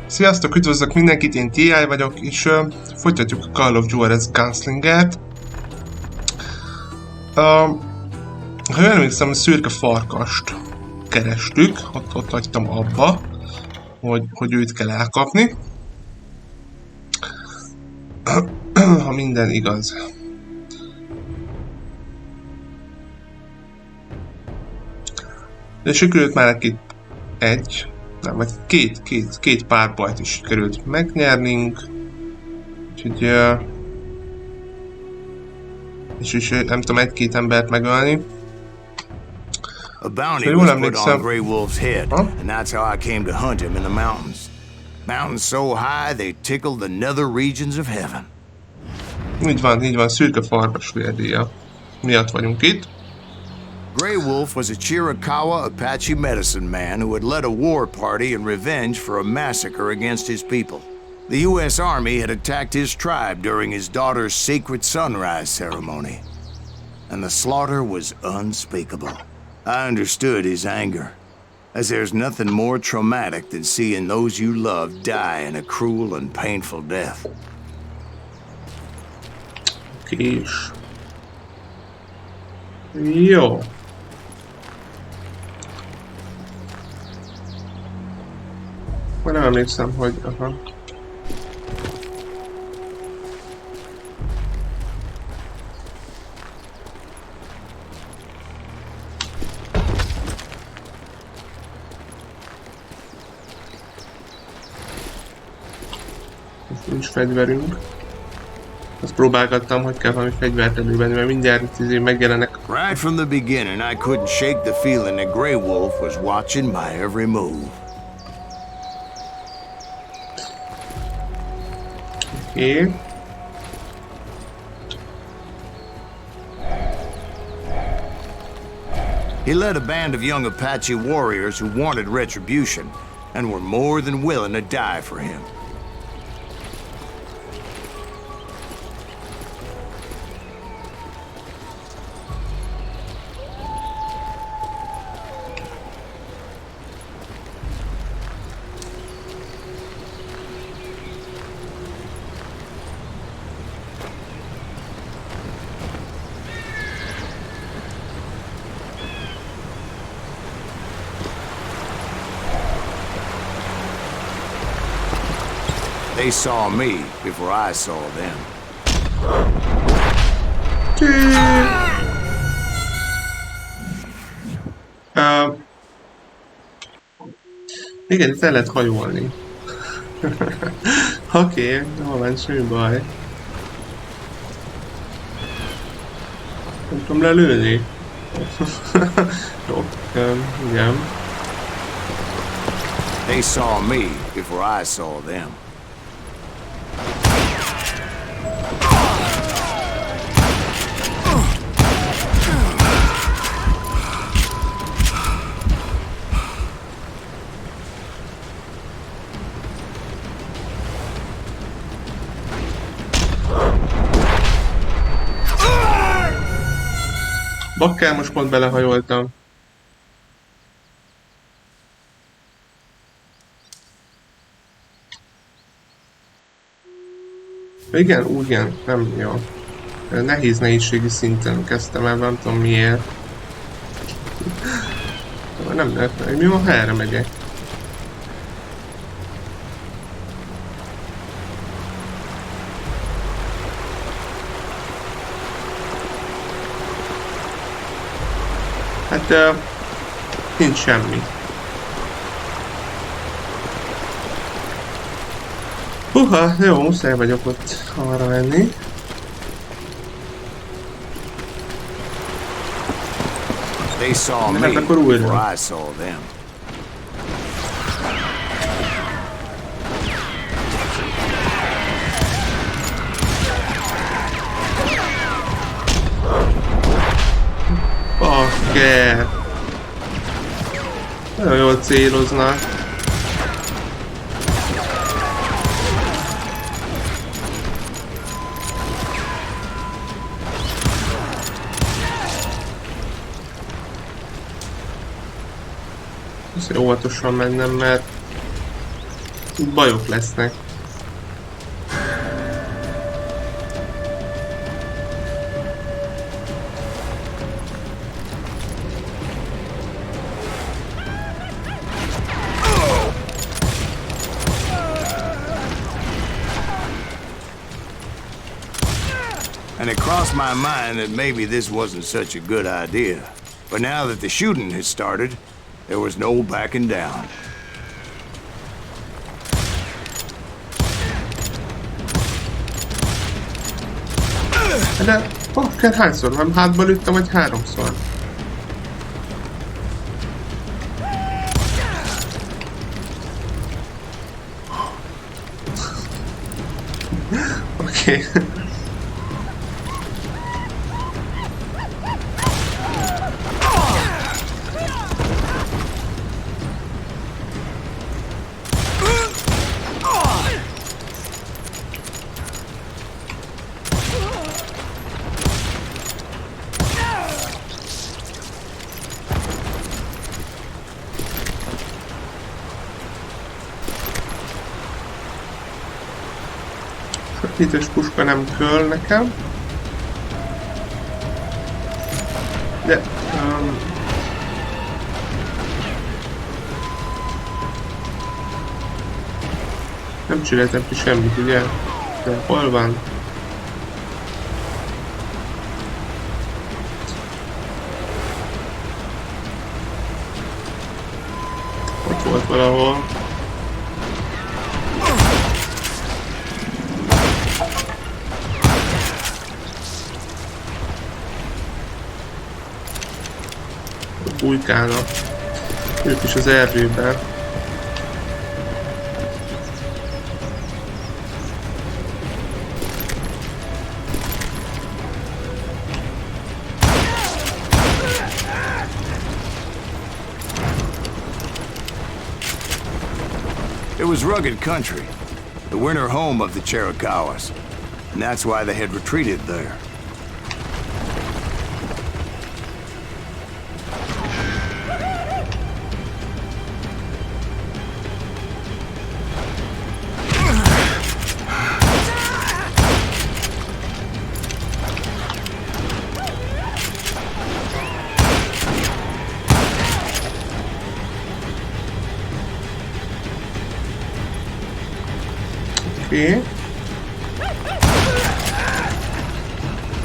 Sziasztok, üdvözlök mindenkit, én Teee-I vagyok, és folytatjuk a Call of Juarez Gunslingert. Ha jól emlékszem, a szürke farkast kerestük, ott hagytam abba, hogy őt kell elkapni. Ha minden igaz. De sikerült már két párbajt is sikerült megnyernünk. Úgyhogy... és nem tudom, egy-két embert megölni. A bounty was put on Grey Wolf's head, and that's how I came to hunt him in the mountains. Mountains so high they tickle the nether regions of heaven. Így van, szürke farkas vérdíja miatt vagyunk itt. Grey Wolf was a Chiricahua Apache medicine man who had led a war party in revenge for a massacre against his people. The U.S. Army had attacked his tribe during his daughter's sacred sunrise ceremony, and the slaughter was unspeakable. I understood his anger, as there's nothing more traumatic than seeing those you love die in a cruel and painful death. Kés. Jó. Már nem emlékszem, hogy... Aha. Nincs fegyverünk. Azt próbálgattam, hogy kell valami fegyvert elővenni, mert mindjárt megjelenek. Right from the beginning, I couldn't shake the feeling that Grey Wolf was watching my every move. Okay. He led a band of young Apache warriors who wanted retribution and were more than willing to die for him. They saw me before I saw them. Igen, itt el lehet hajolni. Oké, hol van, semmi baj. Nem tudom lelőni. Jó, igen. They saw me before I saw them. Bakker, most pont belehajoltam. Igen, ugyan, nem jó. Nehéz nehézségi szinten kezdtem el, nem tudom miért. Nem lehet, mi van, ha erre megyek? Hát, nincs semmi. Húha, jó, muszáj vagyok ott arra menni. They saw me before I saw them. Bakker! Nagyon jól céloznak. Óvatosan mennem, mert bajok lesznek. And it crossed my mind that maybe this wasn't such a good idea. But now that the shooting had started, there was no backing down. De bakker, hányszor van? Hátba lőttem, vagy 3-szor? Oké. Sötétes puska nem kell nekem. De... nem csináltam ki semmit, ugye? De hol van? Ott volt valahol. Bujkálnak. Ők is az erdőben. It was rugged country, the winter home of the Chiricahuas, and that's why they had retreated there. Okay.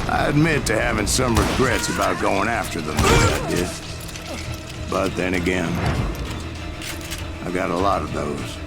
I admit to having some regrets about going after them the way I did. But then again, I got a lot of those.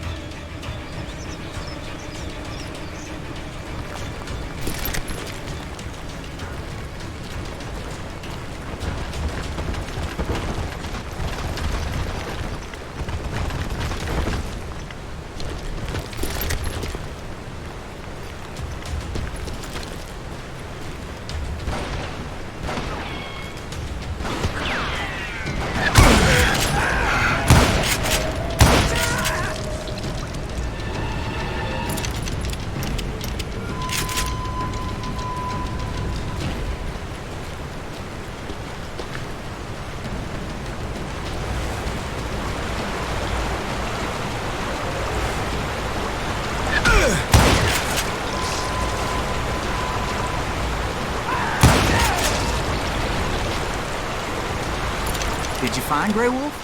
Did you find Grey Wolf?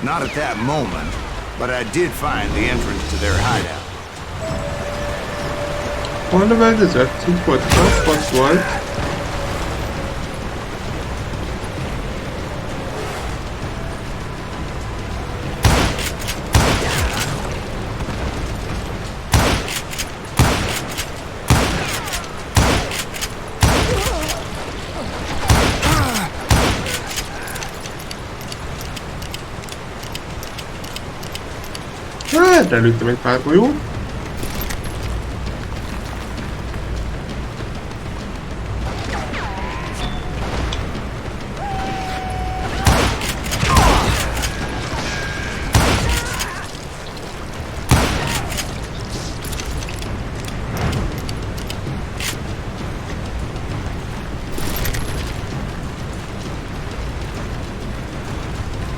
Not at that moment, but I did find the entrance to their hideout. Hol növeldezett? Így volt, ott volt. Hát, előttem egy pár golyó.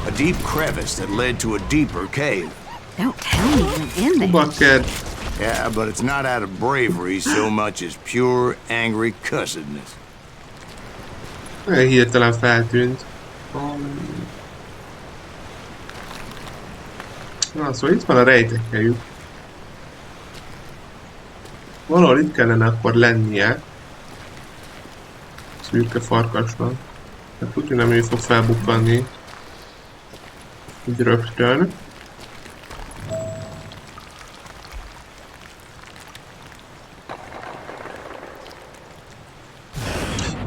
A deep crevice that led to a deeper cave. Don't tell me you're in there. Bakker. Yeah, but it's not out of bravery so much as pure, angry cussedness. Hirtelen feltűnt. Na, szóval itt van a rejtekhelyük. Valahol itt kellene akkor lennie. Szürke farkasnak. Tehát úgy nem ő fog felbukkanni. Így rögtön.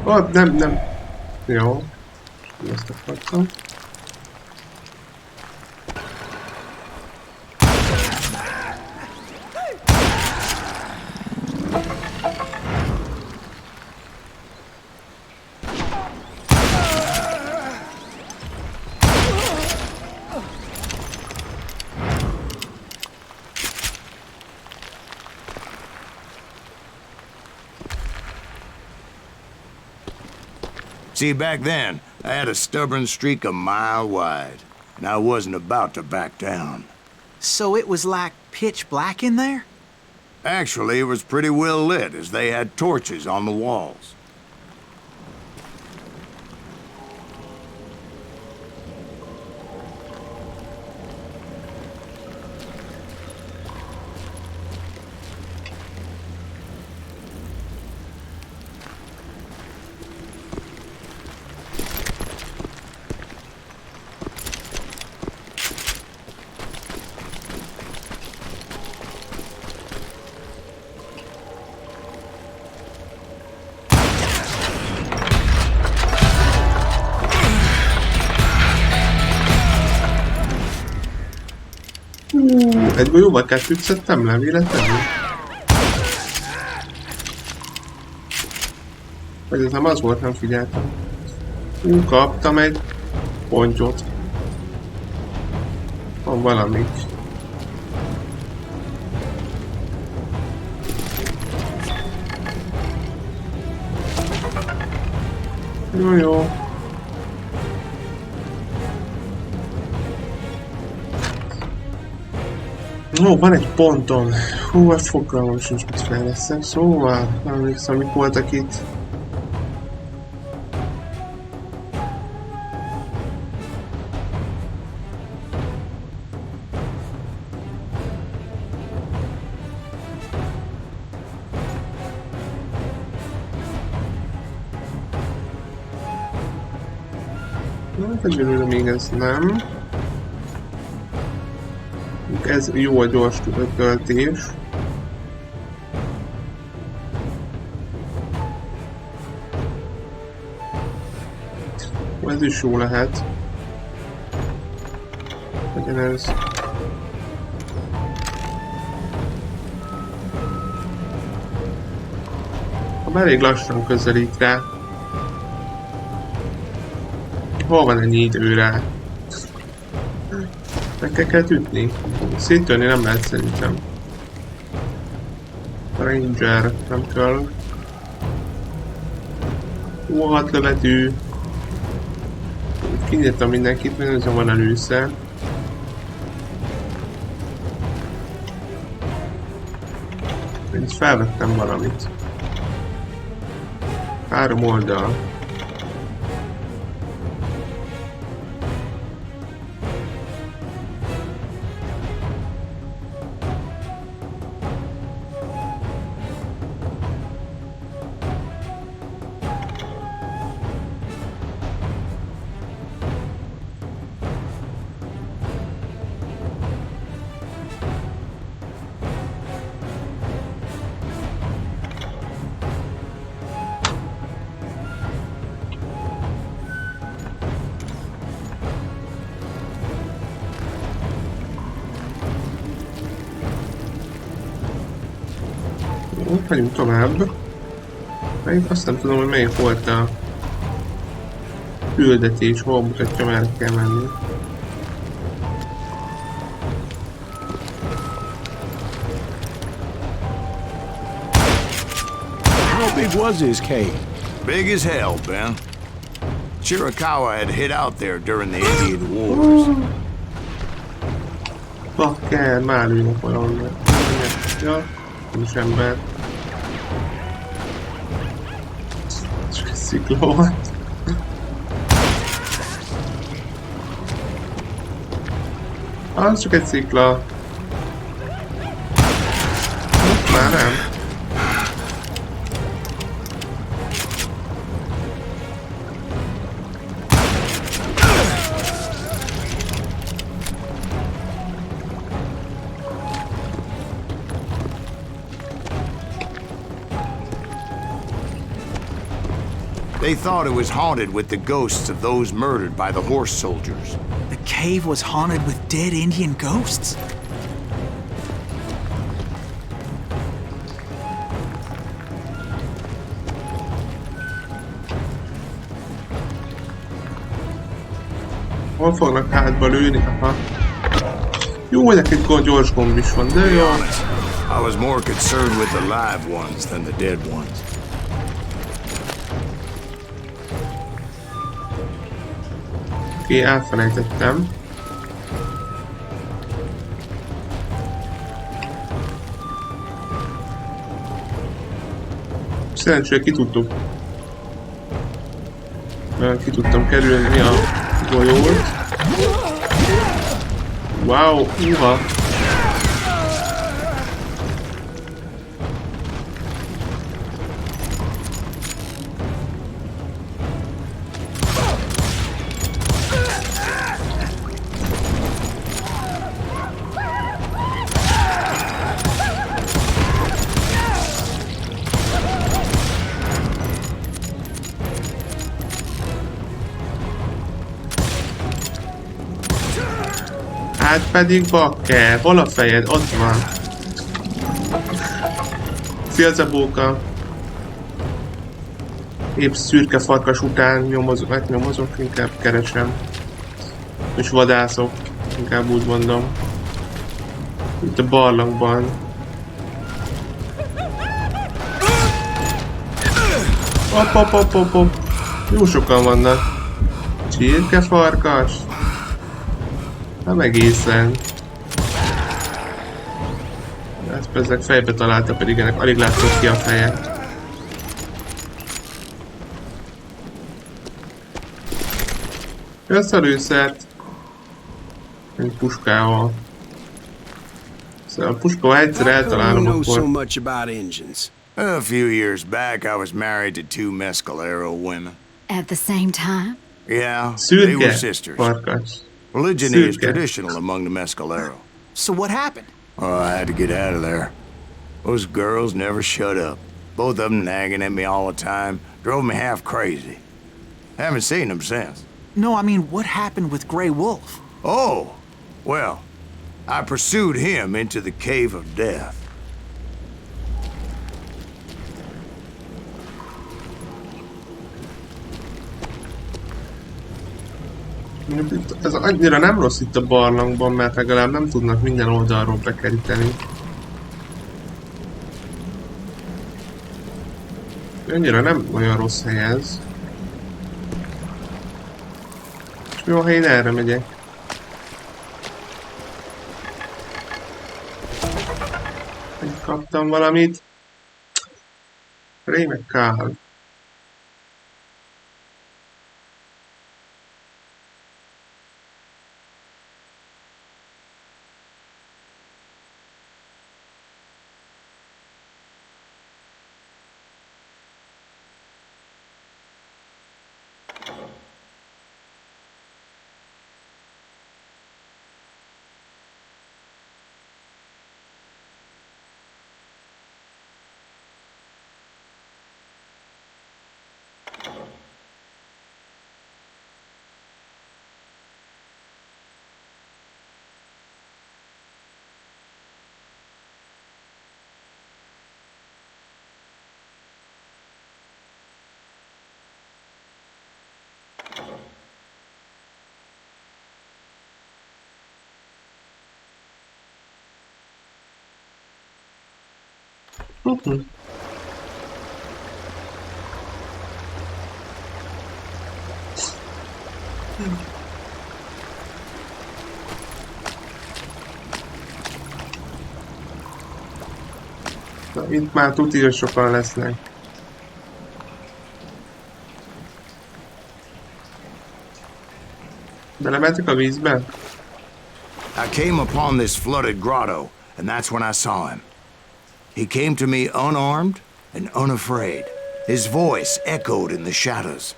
Ott nem. Jó. Ezt akartam. See, back then, I had a stubborn streak a mile wide, and I wasn't about to back down. So it was like pitch black in there? Actually, it was pretty well lit, as they had torches on the walls. Egyből jóval kettőt szedtem le, véletlenül? Vagy ez nem az volt, nem figyeltem. Kaptam egy pontyot. Van valami. Jó. Ó, van egy ponton. Hú, hát fogalmam sincs, mit fejlesztem. Szóval, nem emlékszem, mik voltak itt. Hát egyelőre még ez nem. Ez jó a gyors töltés. Ez is jó lehet. Legyen ez. Ha elég lassan közelít rá. Hol van ennyi idő rá? Meg kell ütni. Széttörni nem lehet szerintem. A Ranger nem kell. 6 lövetű. Kinyittam mindenkit, mert van először. Én is felvettem valamit. 3 oldal. Ott vagyunk tovább. Még azt nem tudom, hogy melyik volt a küldetés, hol mutatja, merre kell menni. How big was his cave? Big as hell, Ben. Chiricahua had hid out there during the Indian Wars. Bakker, már lőnek valahol. Ja, nincs ember. Csak egy szikla volt. Az csak egy szikla. Már nem. They thought it was haunted with the ghosts of those murdered by the horse soldiers. The cave was haunted with dead Indian ghosts? Hol fognak hátba lőni? Aha. Jó, hogy egy gyors gomb is van, de jó. I was more concerned with the live ones than the dead ones. Oké, elfelejtettem. Szerencsére ki tudtam kerülni a golyót. Wow, uha! Hát pedig bakker, hol a fejed? Ott van. Szia Zabóka. Épp szürke farkas után nyomozok, inkább keresem. És vadászok, inkább úgy mondom. Itt a barlangban. Hopp. Jó sokan vannak. Csirkefarkas. Nem egészen. Ezt ezek fejbe találta, pedig ennek alig látszott ki a feje. Jössz a lőszert. Egy puskával. Szóval a puskával egyszer eltalálom, akkor... A few years back, I was married to two Mescalero women. At the same time? Yeah, they were Szürke sisters. farkas. Religion is traditional among the Mescalero. So what happened? Oh, I had to get out of there. Those girls never shut up. Both of them nagging at me all the time. Drove me half crazy. Haven't seen them since. No, I mean, what happened with Grey Wolf? Oh, well, I pursued him into the Cave of Death. Ez annyira nem rossz itt a barlangban, mert legalább nem tudnak minden oldalról bekeríteni. Annyira nem olyan rossz hely ez. És jó, ha én erre megyek. Kaptam valamit. Rémek kár. Itt már tuti, sokan lesznek. Belementek a vízbe? I came upon this flooded grotto, and that's when I saw him. He came to me unarmed and unafraid. His voice echoed in the shadows,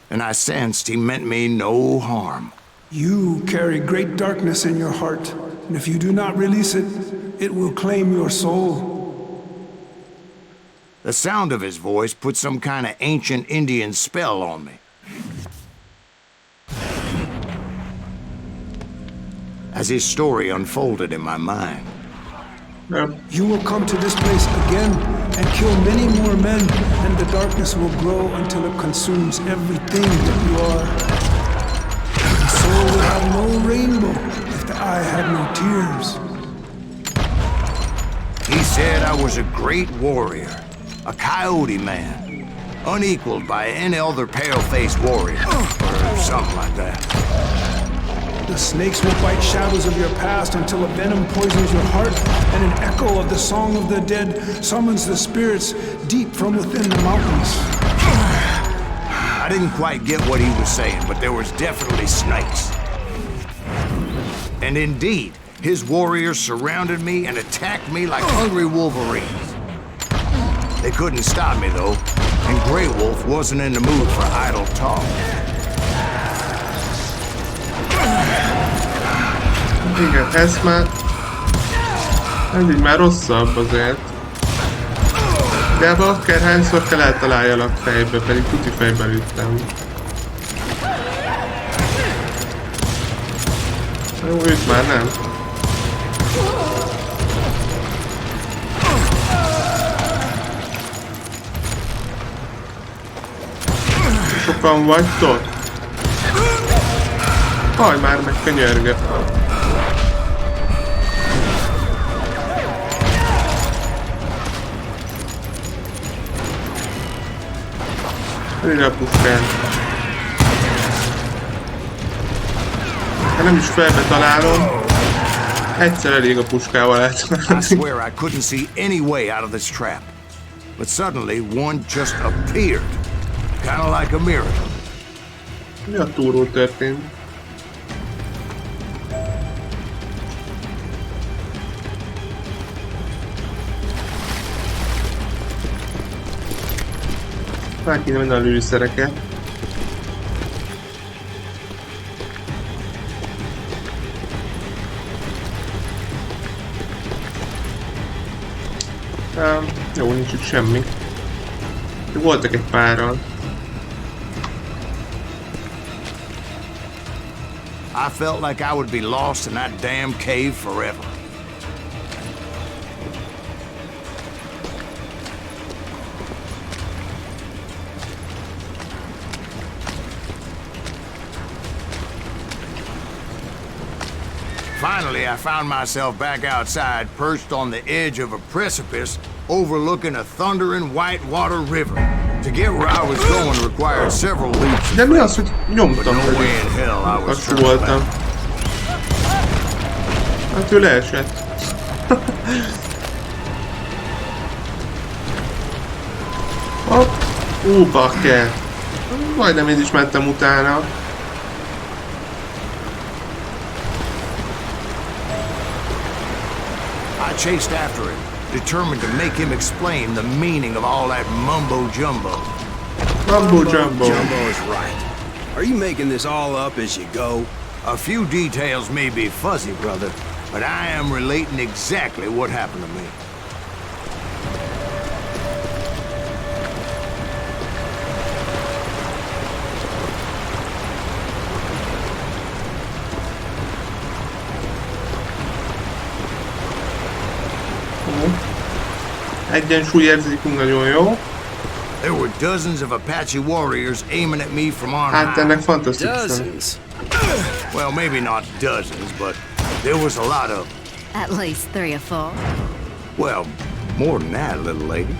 and I sensed he meant me no harm. You carry great darkness in your heart, and if you do not release it, it will claim your soul. The sound of his voice put some kind of ancient Indian spell on me. As his story unfolded in my mind, You will come to this place again and kill many more men, and the darkness will grow until it consumes everything that you are. The soul will have no rainbow if the eye had no tears. he said I was a great warrior, a coyote man, unequaled by any other pale-faced warrior, or something like that. The snakes will bite shadows of your past until a venom poisons your heart, and an echo of the song of the dead summons the spirits deep from within the mountains. I didn't quite get what he was saying, but there was definitely snakes. And indeed, his warriors surrounded me and attacked me like hungry wolverines. They couldn't stop me, though, and Grey Wolf wasn't in the mood for idle talk. Igen, ez így már rosszabb azért. De ebben akárhányszor kell eltaláljalak fejbe, pedig tuti fejbe lőttem. Jó, őt már nem. Sokan vagytok? Haj már meg, könyörgök. Ide a puskán. Ha nem is felbe találom, egyszer elég a puskával eltalálni. I swear I couldn't see any way out of this trap. But suddenly, one just appeared. Kind of like a miracle. Mi a túról történt? Már kéne menni a lőszereket. Jó, nincs itt semmi. Voltak egy páran. I felt like I would be lost in that damn cave forever. Finally, I found myself back outside, perched on the edge of a precipice overlooking a thundering whitewater river. To get where I was going required several leaps. De mi az, hogy But nyomtam, no way hogy in hell I was lassú voltam. Hát ő leesett. Hopp. Bakker. Majdnem én is mentem utána. I chased after him, determined to make him explain the meaning of all that mumbo-jumbo. Mumbo-jumbo. Jumbo is right. Are you making this all up as you go? A few details may be fuzzy, brother, but I am relating exactly what happened to me. Egyensúlyérzékünk nagyon jó. There were dozens of Apache warriors aiming at me from on Hát ennek high. fantasztikus. Dozens. Well, maybe not dozens, but there was a lot of them. At least 3 or 4. Well, more than that, little lady.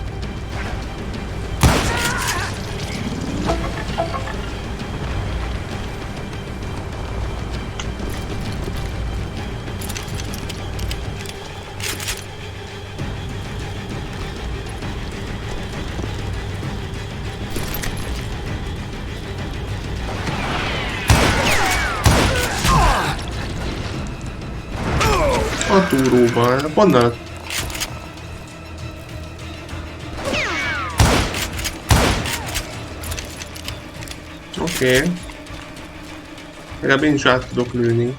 A túróban. Honnan? Oké. Legalább én is át tudok lőni.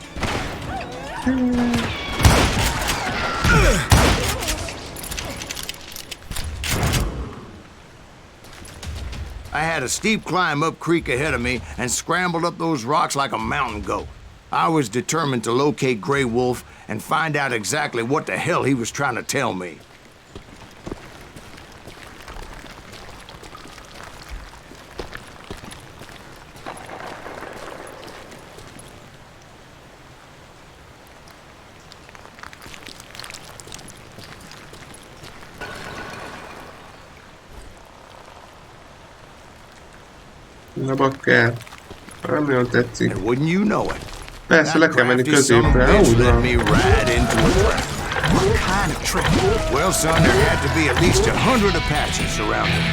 I had a steep climb up creek ahead of me and scrambled up those rocks like a mountain goat. I was determined to locate Grey Wolf and find out exactly what the hell he was trying to tell me. Na bakker. Nem nagyon tetszik. And wouldn't you know it? Persze, le kell menni crafty son of a középre. bitch Úgy led van. me right into a trap. What kind of trick? Well, son, there had to be at least 100 Apaches surrounded.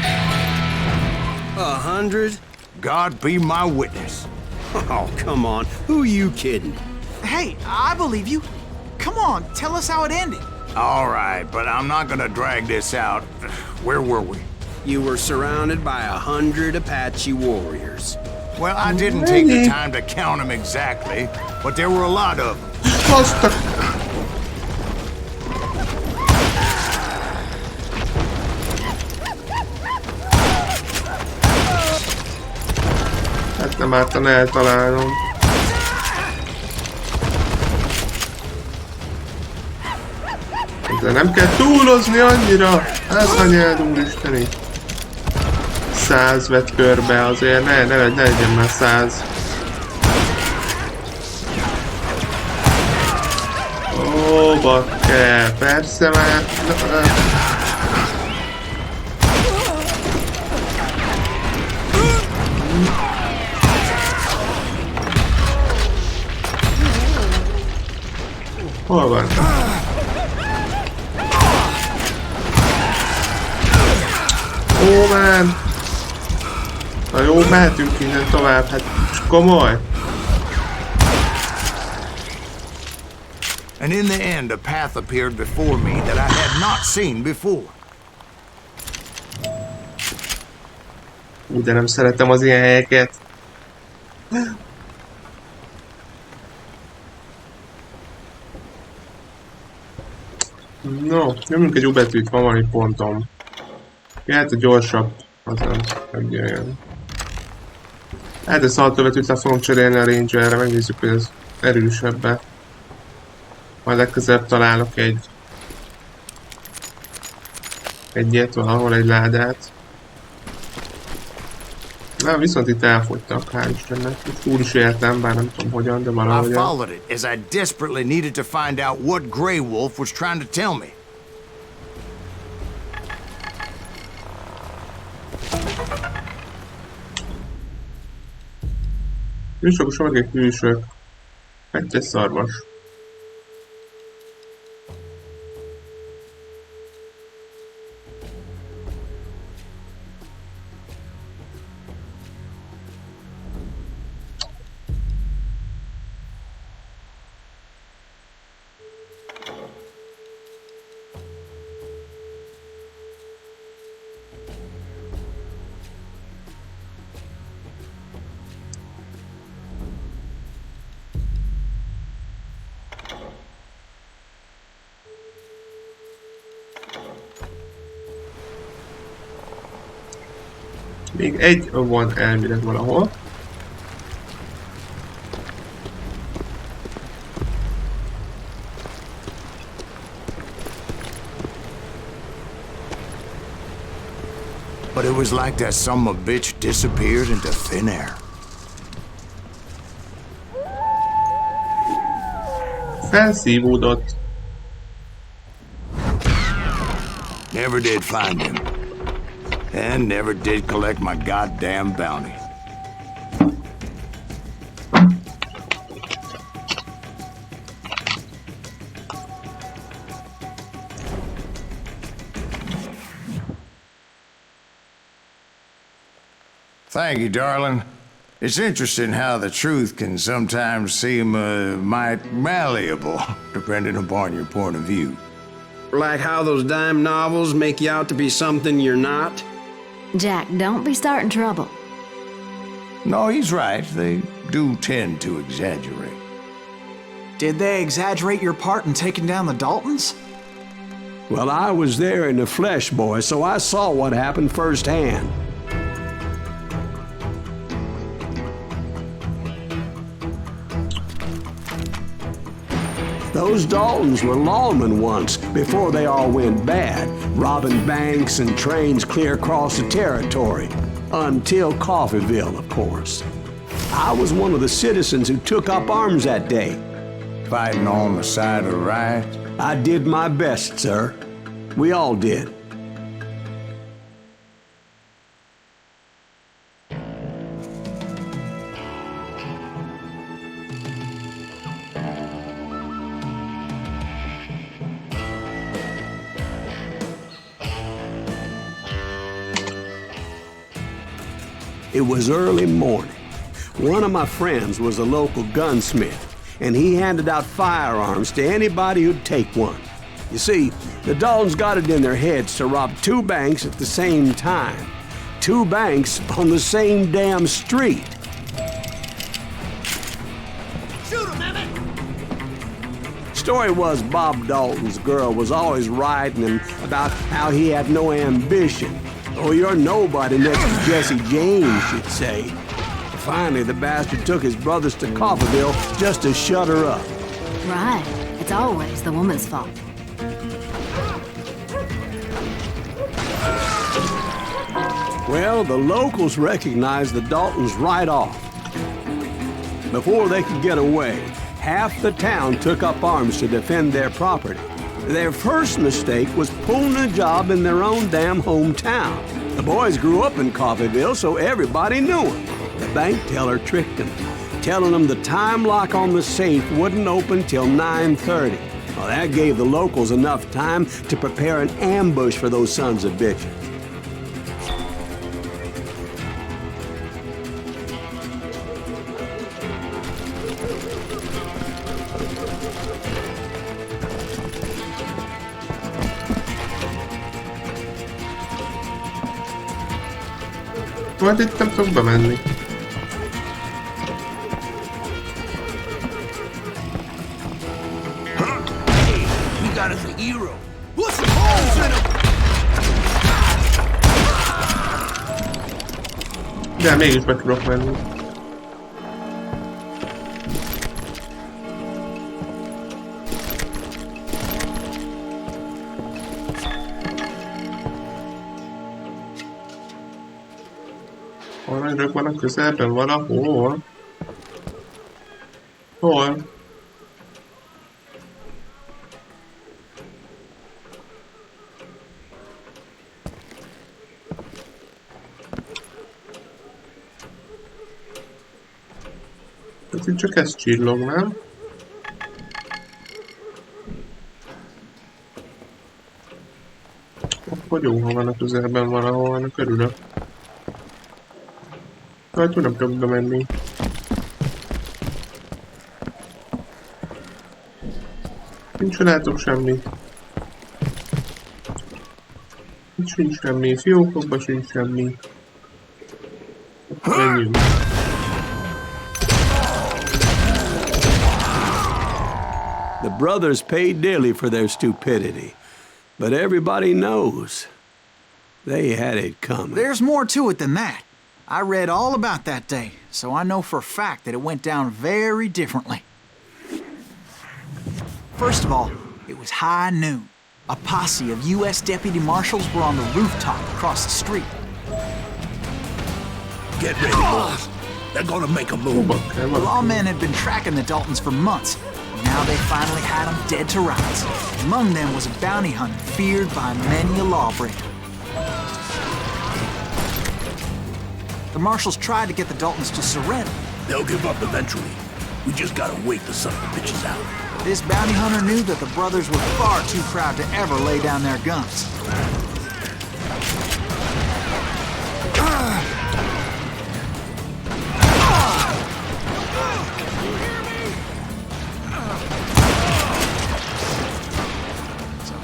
100? God be my witness. Oh, come on. Who you kidding? Hey, I believe you. Come on, tell us how it ended. All right, but I'm not gonna drag this out. Where were we? You were surrounded by 100 Apache warriors. Well, I didn't take the time to count them exactly, but there were a lot of them. Basztak! Hát nem ártan eltalálnom. De nem kell túlozni annyira! Elszanyeld, úristeni! 100 vett körbe, azért ne legyen már 100. Ó, bakker, persze már. Hol van? Ó, man! Na jó, mehetünk innen tovább, hát komoly. And in the end, a path appeared before me that I had not seen before. De nem szeretem az ilyen helyeket. No, nyomjunk egy U-betűt, van valami pontom. Lehet a gyorsabb, azon megjöjjön. Hát ezt a betűt le fogom cserélni a Rangerre, megnézzük, hogy ez erősebbe. Majd legközelebb találok egyet valahol, egy ládát. Na, viszont itt elfogytak, hál' Istennek. Túl is éltem, bár nem tudom hogyan, de I valahogy. followed it as I desperately needed to find out what Grey Wolf was trying to tell me. Külsők, meg egy külsők. Egy szarvas. Még egy van elvileg valahol. But it was like that son of a bitch disappeared into thin air. Felszívódott. Never did find him. And never did collect my goddamn bounty. Thank you, darling. It's interesting how the truth can sometimes seem might malleable, depending upon your point of view. Like how those dime novels make you out to be something you're not? Jack, don't be starting trouble. No, he's right. They do tend to exaggerate. Did they exaggerate your part in taking down the Daltons? Well, I was there in the flesh, boy, so I saw what happened firsthand. Those Daltons were lawmen once, before they all went bad, robbing banks and trains clear across the territory. Until Coffeeville, of course. I was one of the citizens who took up arms that day. Fighting on the side of right? I did my best, sir. We all did. It was early morning. One of my friends was a local gunsmith, and he handed out firearms to anybody who'd take one. You see, the Daltons got it in their heads to rob 2 banks at the same time. 2 banks on the same damn street. Shoot him, Emmett! Story was Bob Dalton's girl was always writing him about how he had no ambition. Oh, you're nobody next to Jesse James, she'd say. Finally, the bastard took his brothers to Coffeeville just to shut her up. Right. It's always the woman's fault. Well, the locals recognized the Daltons right off. Before they could get away, half the town took up arms to defend their property. Their first mistake was pulling a job in their own damn hometown. The boys grew up in Coffeeville, so everybody knew them. The bank teller tricked them, telling them the time lock on the safe wouldn't open till 9:30. Well, that gave the locals enough time to prepare an ambush for those sons of bitches. Majd itt nem tudok bemenni. We got us a hero. Put some holes in him! De mégis be tudok menni. Aranyrak van a közelben valahol. Hol? Hát itt csak ez csillog, nem? Akkor jó, ha van a közelben valahol, annak örülök. Hát nem tudok bemenni. Nincs látok semmi. Sincs semmi. Fiókokban sincs semmi. Menjünk. The brothers paid dearly for their stupidity, but everybody knows they had it coming. There's more to it than that. I read all about that day, so I know for a fact that it went down very differently. First of all, it was high noon. A posse of U.S. deputy marshals were on the rooftop across the street. Get ready, boys. They're gonna make a move. The lawmen had been tracking the Daltons for months. Now they finally had them dead to rights. Among them was a bounty hunter feared by many a lawbreaker. The marshals tried to get the Daltons to surrender. They'll give up eventually. We just gotta wait the son of the bitches out. This bounty hunter knew that the brothers were far too proud to ever lay down their guns.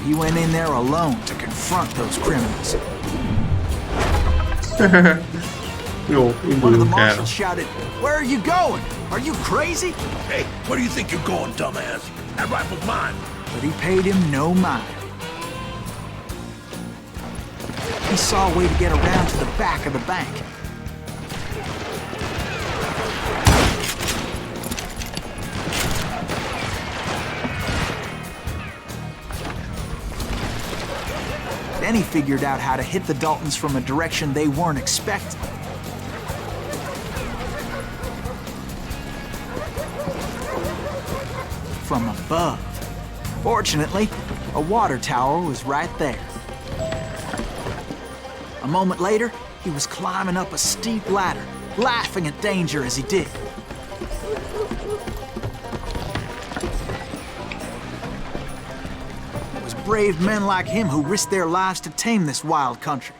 he went in there alone to confront those criminals. Jó, One of the induljunk el. marshals shouted, "Where are you going? Are you crazy?" Hey, where do you think you're going, dumbass? That rifle's mine. But he paid him no mind. He saw a way to get around to the back of the bank. Then he figured out how to hit the Daltons from a direction they weren't expecting. From above. Fortunately, a water tower was right there. A moment later, he was climbing up a steep ladder, laughing at danger as he did. It was brave men like him who risked their lives to tame this wild country.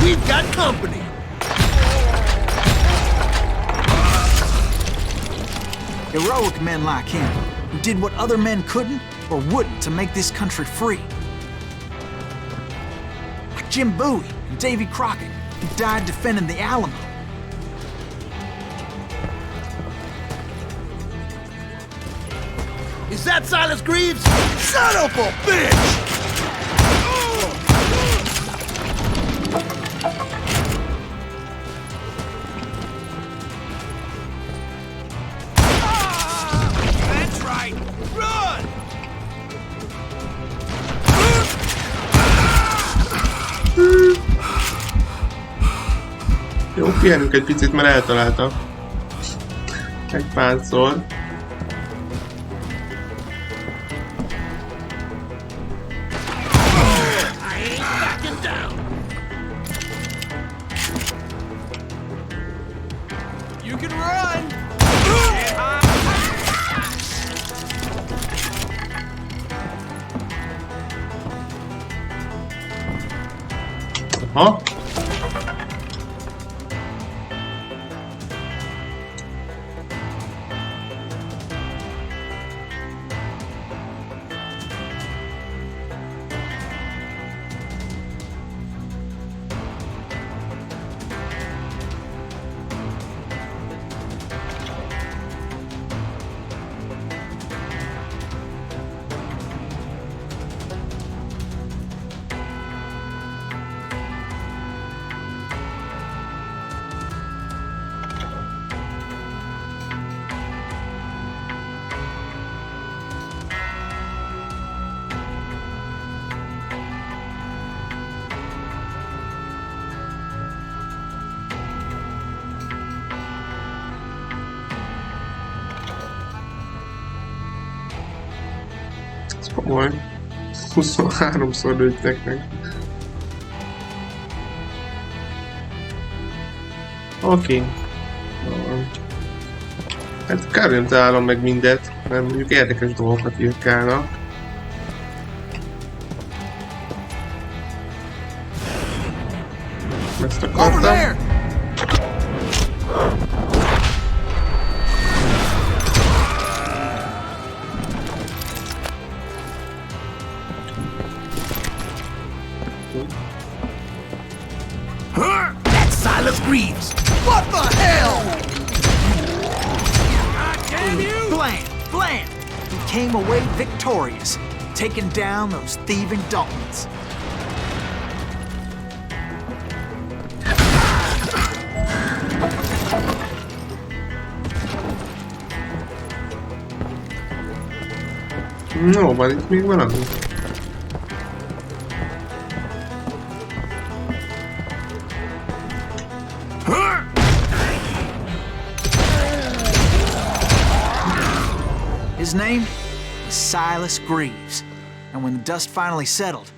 We've got company. Heroic men like him, who did what other men couldn't or wouldn't to make this country free. Like Jim Bowie and Davy Crockett, who died defending the Alamo. Is that Silas Greaves? Son of a bitch! That's right! Run! Jó, pihenünk egy picit, mert eltalálta. Egy párszor. You can run! Ha? Ez komoly. 23-szor lőttek meg. Oké. Hát kár nem találom meg mindet, mert mondjuk érdekes dolgokat írkálnak. Ezt akartam. That's Silas Greaves! What the hell? Damn you! Blam! Blam! He came away victorious, taking down those thieving Daltons. No, van itt még valami? His name was Silas Greaves, and when the dust finally settled,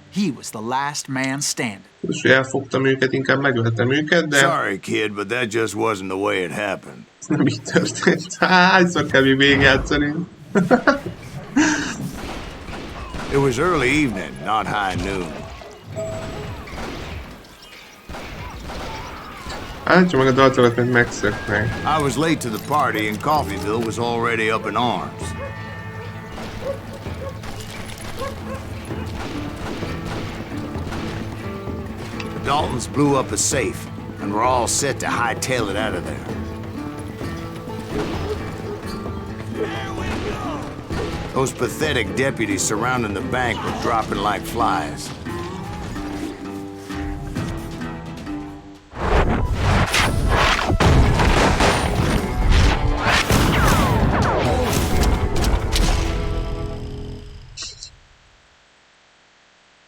he was the last man standing. És elfogtam őket, inkább megöltem őket, de Sorry, kid, but that just wasn't the way it happened. ez nem így történt. Hányszor kell még végigjátszani? It was early evening, not high noon. Állítsa meg a daltolat, mint megszöknek. I was late to the party and Coffeyville was already up in arms. The Daltons blew up a safe and were all set to hightail it out of there. Those pathetic deputies surrounding the bank were dropping like flies.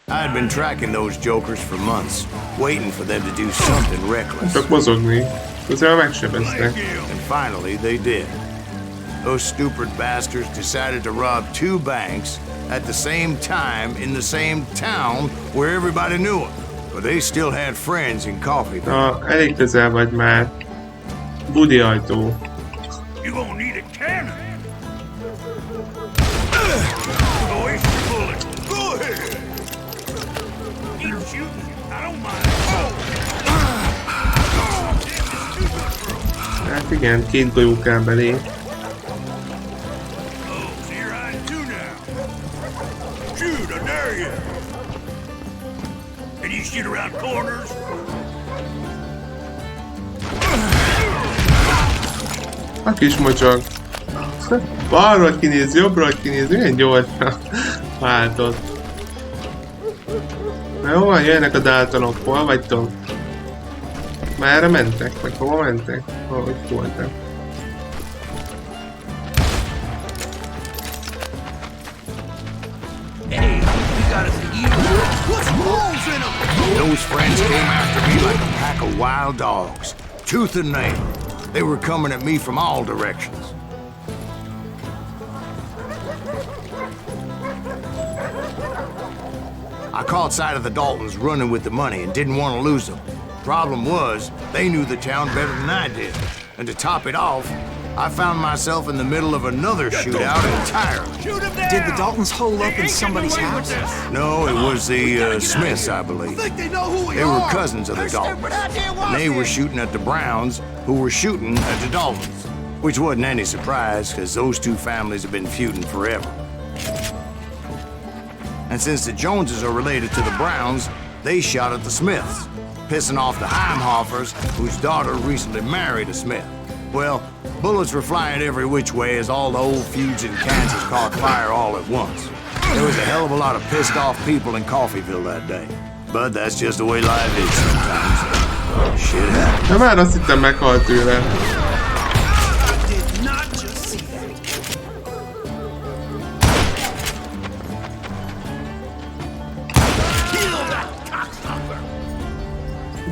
I had been tracking those jokers for months, waiting for them to do something reckless. Csak mozogni. Közel megsebeztek. And finally, they did. Those stupid bastards decided to rob 2 banks at the same time in the same town where everybody knew them. But they still had friends in Coffeyville. Na, elég közel vagy már. Budi ajtó. You're gonna need a cannon. Go waste your bullet. Go ahead. Keep shooting. I don't mind. Hát igen, 2 golyó kell belé. Can you shoot around corners? A kis mocsag. Balra kinéz, jobbra kinéz, milyen gyorsan váltott. Na jó van, jöjjenek a Daltonok, hol vagytok? Merre mentek? Vagy hova mentek? Hogy voltak? Those friends came after me like a pack of wild dogs, tooth and nail. They were coming at me from all directions. I caught sight of the Daltons running with the money and didn't want to lose them. Problem was, they knew the town better than I did. And to top it off, I found myself in the middle of another shootout entirely. Did the Daltons hole up in somebody's house? No, it was the Smiths, I believe. They were cousins of the Daltons. And they were shooting at the Browns, who were shooting at the Daltons. Which wasn't any surprise, because those 2 families have been feuding forever. And since the Joneses are related to the Browns, they shot at the Smiths, pissing off the Heimhoffers, whose daughter recently married a Smith. Well, bullets were flying every which way as all the old feuds in Kansas caught fire all at once. There was a hell of a lot of pissed off people in Coffeyville that day. But that's just the way life is sometimes. Shit happens. Na már azt hittem meghalt tőle.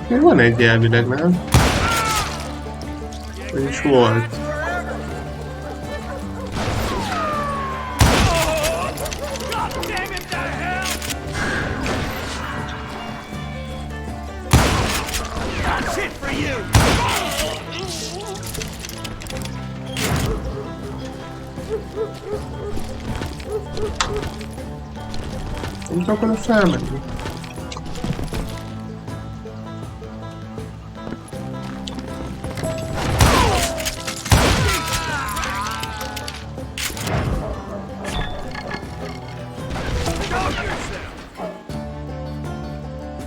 Még van egy elvileg, nem? Vagyis volt. Nem tudok oda felmenni.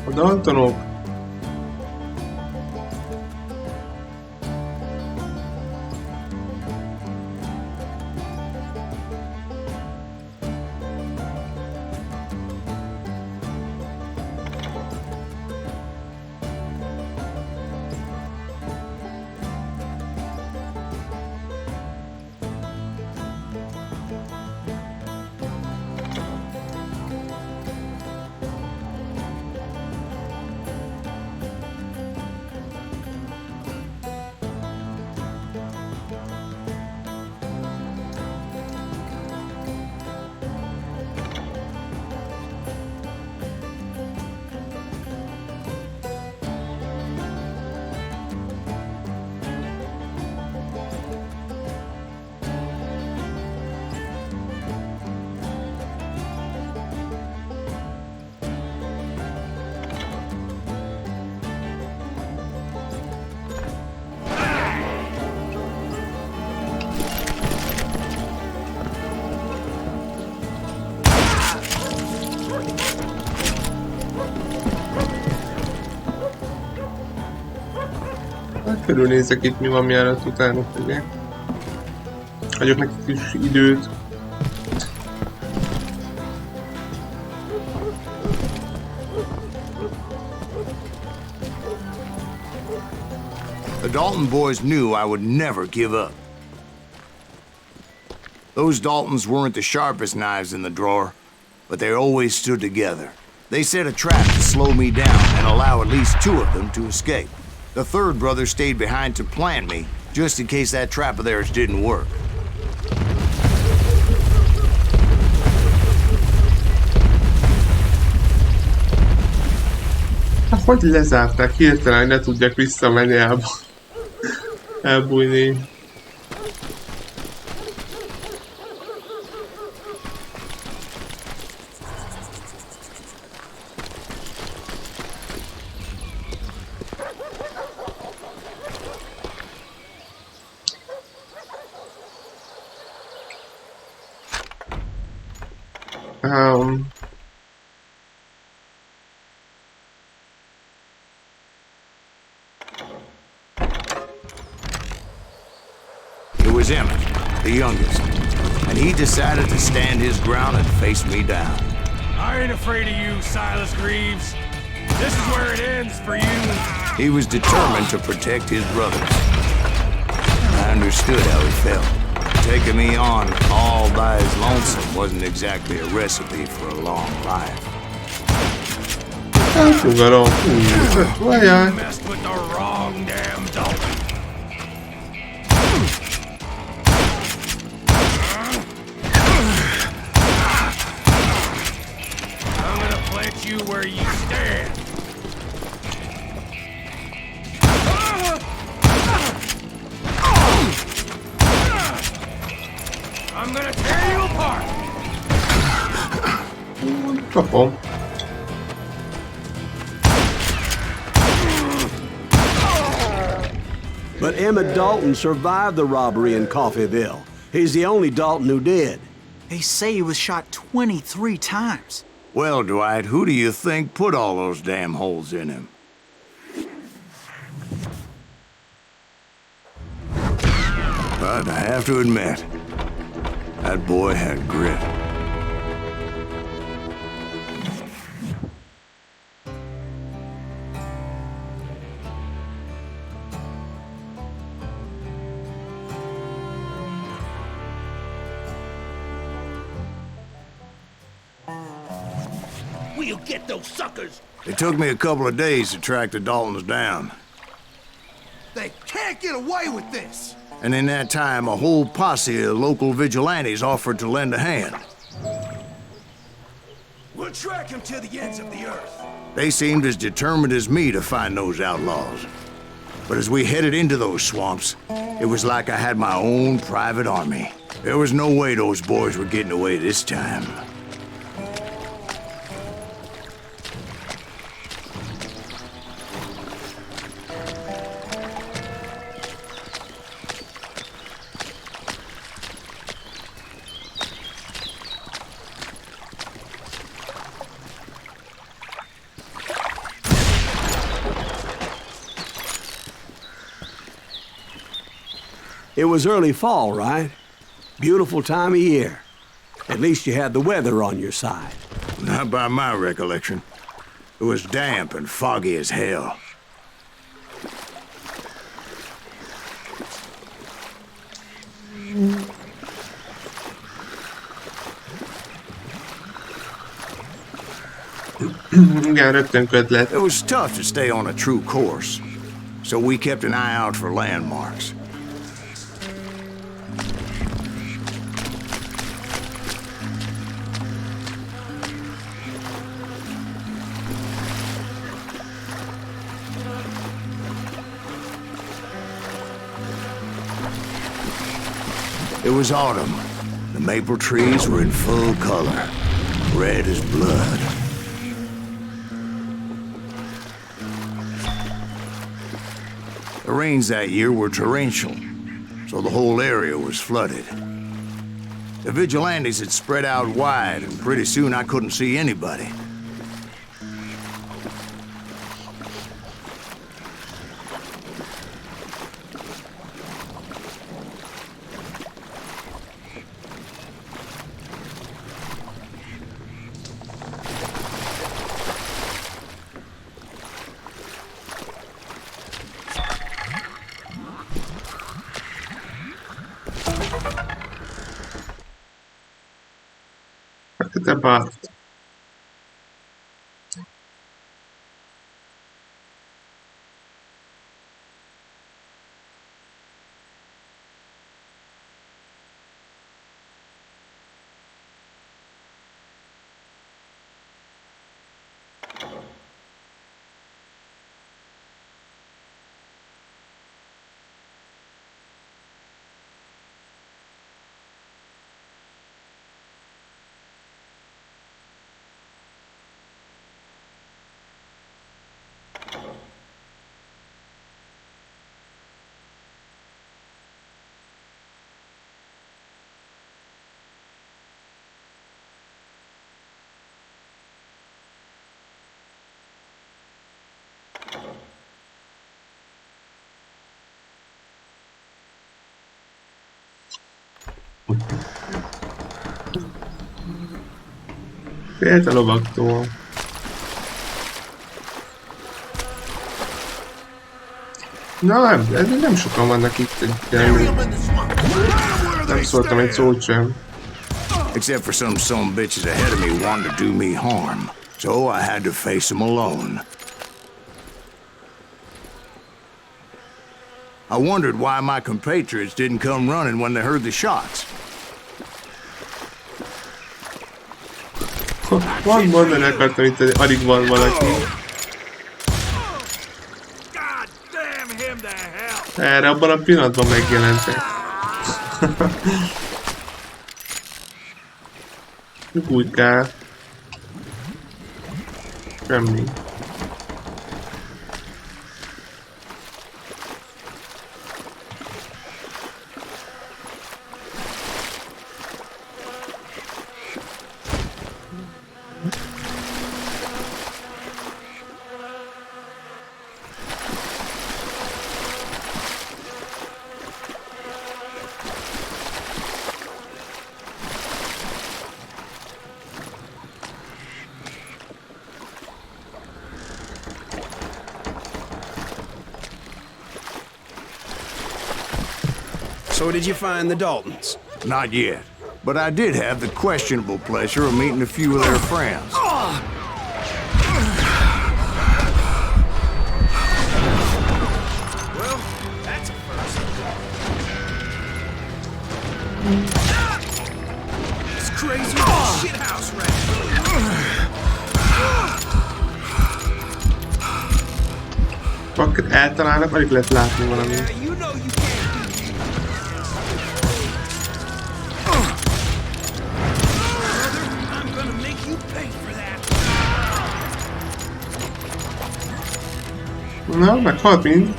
A Daltonok. Körülnézek itt, mi van, mielőtt utána megyek. Hagyok nekik is időt. The Dalton boys knew I would never give up. Those Daltons weren't the sharpest knives in the drawer, but they always stood together. They set a trap to slow me down and allow at least 2 of them to escape. The third brother stayed behind to plant me, just in case that trap of theirs didn't work. Hát hogy lezárták hirtelen, ne tudjak visszamenni elbújni. It was Emmett, the youngest, and he decided to stand his ground and face me down. I ain't afraid of you, Silas Greaves. This is where it ends for you. He was determined to protect his brothers. I understood how he felt. Taking me on all by his lonesome wasn't exactly a recipe for a long life. Elfogadom. Vajjál. Messed with the wrong damn Dalton. I'm gonna plant you where you stand. I'm gonna tear you apart. Kapom. But Emmett Dalton survived the robbery in Coffeyville. He's the only Dalton who did. They say he was shot 23 times. Well, Dwight, who do you think put all those damn holes in him? But I have to admit, that boy had grit. We'll get those suckers. It took me a couple of days to track the Daltons down. They can't get away with this. And in that time, a whole posse of local vigilantes offered to lend a hand. We'll track him to the ends of the earth. They seemed as determined as me to find those outlaws. But as we headed into those swamps, it was like I had my own private army. There was no way those boys were getting away this time. It was early fall, right? Beautiful time of year. At least you had the weather on your side. Not by my recollection. It was damp and foggy as hell. Igen, rögtön kötlet. It was tough to stay on a true course, so we kept an eye out for landmarks. It was autumn. The maple trees were in full color, red as blood. The rains that year were torrential, so the whole area was flooded. The vigilantes had spread out wide, and pretty soon I couldn't see anybody. Fekete párt. Félt a lovaktól. Na nem sokan vannak itt egyelőre. Nem szóltam egy szót sem. Except for some son bitches ahead of me wanting to do me harm. So I had to face them alone. I wondered why my compatriots didn't come running when they heard the shots. Van mondani akartam itt, hogy alig van valaki. Erre abban a pillanatban megjelentek. Úgy kell. Semmi. So did you find the Daltons? Not yet. But I did have the questionable pleasure of meeting a few of their friends. Well, that's a first. It's crazy shithouse rat. Akkor eltalálnak, alig lehet látni valami. You know you can't. I'm gonna make you pay for that. Na, meghalt mind.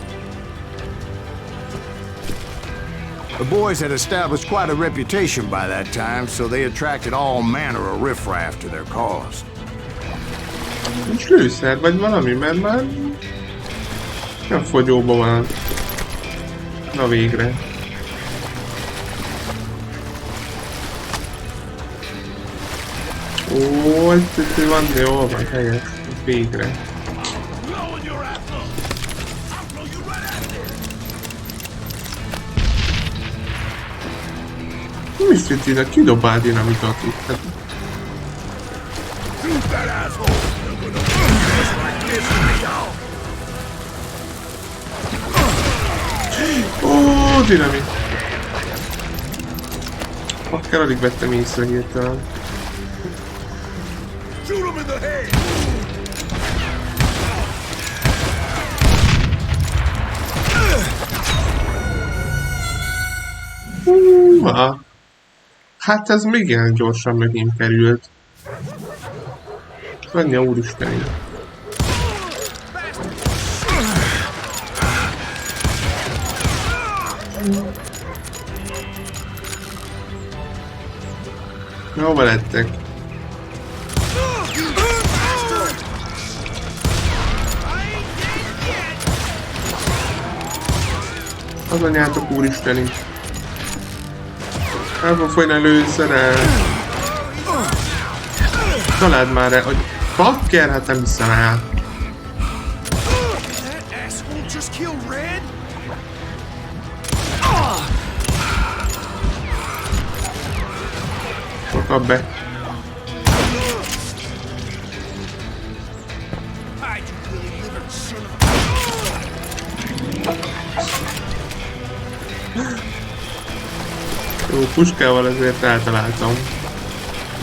The boys had established quite a reputation by that time, so they attracted all manner of riffraff to their cause. Nincs lőszer, vagy valami, mert már nem fogyóban van. Na végre. Ó, itt van, jó van, helyes. Végre. Mi szintén, kidobál dinamitot itt? Hát... Ó, dinamit! Akár alig vettem észre hirtelen. Hát ez még ilyen gyorsan megint került. Annyi úristen. Hova lettek? Az anyátok úristen is. El fog folyni a lőszerrel. Találd már el, hogy bakker, hát nem hiszem el. Kap be. Jó, puskával azért eltaláltam.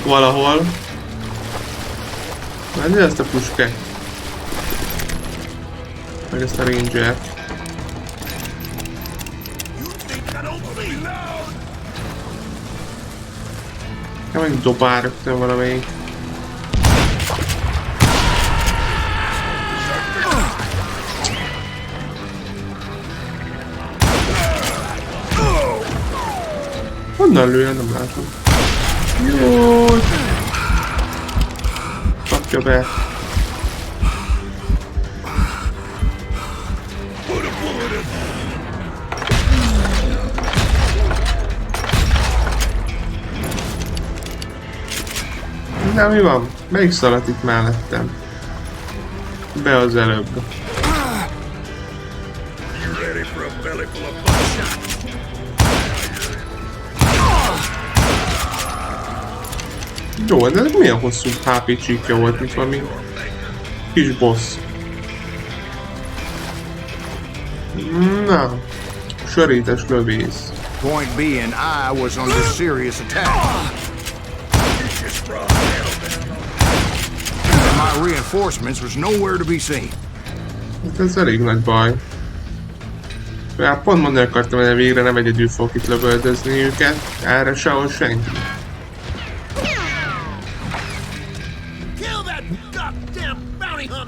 Valahol. Mert ezt a puskát. Meg ezt a rangert. Ja, meg dobál rögtön valamelyik. Honnan lőjön? Nem látom. Jó. Kapja be. Na mi van? Melyik szaladt itt mellettem? Be az előbb. Jó, de ez milyen hosszú HP csíkja volt, mint valami kis boss. Na, sörétes lövész. Point being, I was under serious attack. And my reinforcements was nowhere to be seen. Hát ez elég nagy baj. Hát pont mondani akartam, hogy végre nem egyedül fogok itt lövöldözni őket. Erre sehol senki.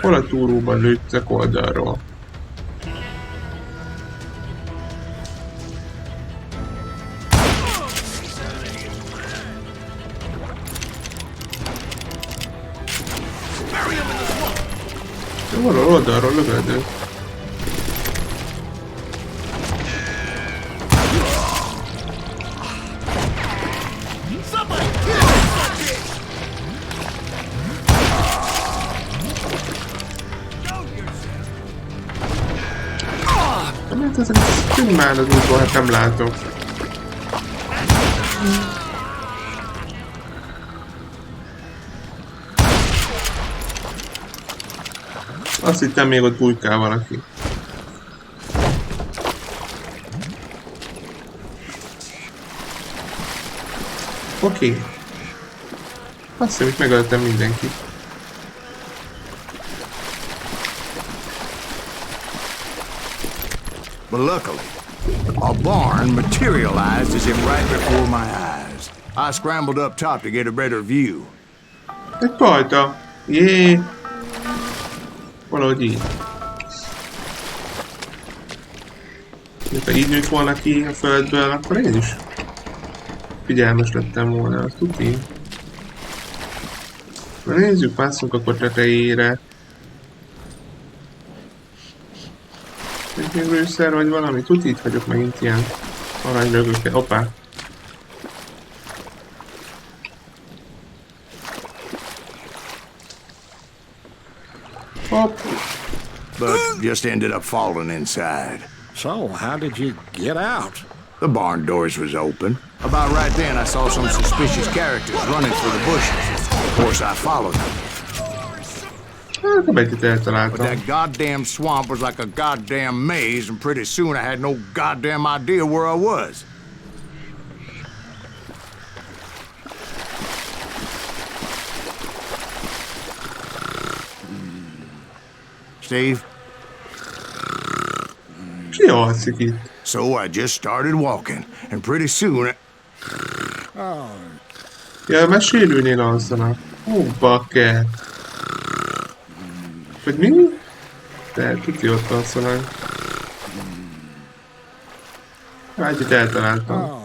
Hol a túróban lőttek oldalról? Valahol oldalról lövöldő. Hát ezeket már az útból, hát nem látok. Azt hittem még ott bujkál valaki. Oké. Azt hiszem, itt megöltem mindenkit. But luckily, a barn materialized as if right before my eyes. I scrambled up top to get a better view. Egy pajta. Jé. Valahogy így. Ha így nőtt volna ki a földből, akkor én is figyelmes lettem volna, azt tuti. Na nézzük, másszunk akkor tetejére. Még rőszer vagy valami, tuti, itt vagyok megint ilyen aranylögökkel. Hoppá! Hopp! But just ended up falling inside. So, how did you get out? The barn doors was open. About right then, I saw some suspicious characters running for the bushes. Of course, I followed them. But that goddamn swamp was like a goddamn maze, and pretty soon I had no goddamn idea where I was. Steve? So I just started walking, and pretty soon... Ja, mert sérülni lanzanak. Bakker. Hogy mi? De tuti ott lanzanak. Hát itt eltaláltam.